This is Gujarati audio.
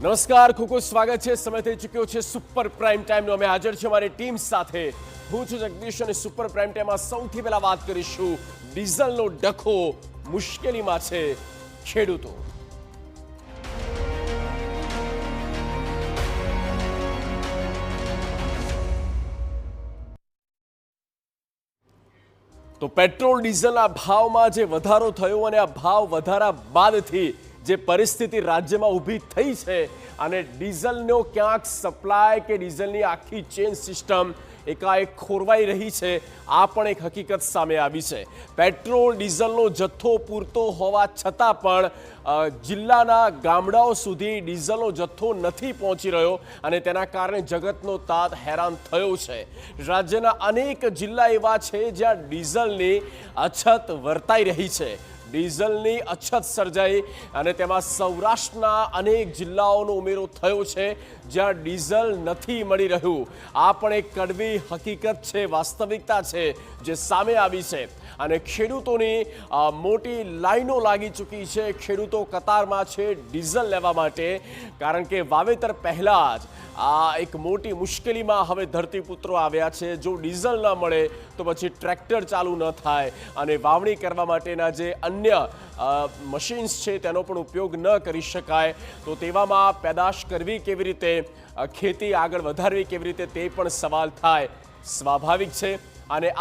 નમસ્કાર, ખૂબ ખૂબ સ્વાગત છે. સમય થઈ ચૂક્યો છે સુપર પ્રાઇમ ટાઈમનો. અમે હાજર છે અમારી ટીમ સાથે. હું છું જગદીશ અને સુપર પ્રાઇમ ટાઈમમાં સૌથી પહેલા વાત કરીશું ડીઝલનો ડખો મુશ્કેલીમાં છે ખેડૂતો. તો પેટ્રોલ ડીઝલના ભાવમાં જે વધારો થયો અને આ ભાવ વધારા બાદથી જે પરિસ્થિતિ રાજ્યમાં ઊભી થઈ છે અને ડીઝલનો ક્યાંક સપ્લાય કે ડીઝલની આખી ચેન સિસ્ટમ એકાએક ખોરવાઈ રહી છે, આ પણ એક હકીકત સામે આવી છે. પેટ્રોલ ડીઝલનો જથ્થો પૂરતો હોવા છતાં પણ જિલ્લાના ગામડાઓ સુધી ડીઝલનો જથ્થો નથી પહોંચી રહ્યો અને તેના કારણે જગતનો તાત હેરાન થયો છે. રાજ્યના અનેક જિલ્લા એવા છે જ્યાં ડીઝલની અછત વર્તાઈ રહી છે. ડીઝલની અછત સર્જાઈ અને તેમાં સૌરાષ્ટ્રના અનેક જિલ્લાઓનો ઉમેરો થયો છે જ્યાં ડીઝલ નથી મળી રહ્યું. આ પણ એક કડવી હકીકત છે, વાસ્તવિકતા છે જે સામે આવી છે અને ખેડૂતોની મોટી લાઈનો લાગી ચૂકી છે. ખેડૂતો કતારમાં છે ડીઝલ લેવા માટે, કારણ કે વાવેતર પહેલાં જ આ એક મોટી મુશ્કેલીમાં હવે ધરતીપુત્રો આવ્યા છે. જો ડીઝલ ન મળે તો પછી ટ્રેક્ટર ચાલુ ન થાય અને વાવણી કરવા માટેના જે અન્ય મશીન્સ છે તેનો પણ ઉપયોગ ન કરી શકાય. તો તેવામાં પેદાશ કરવી કેવી રીતે, ખેતી આગળ વધારવી કેવી રીતે, તે પણ સવાલ થાય. સ્વાભાવિક છે અને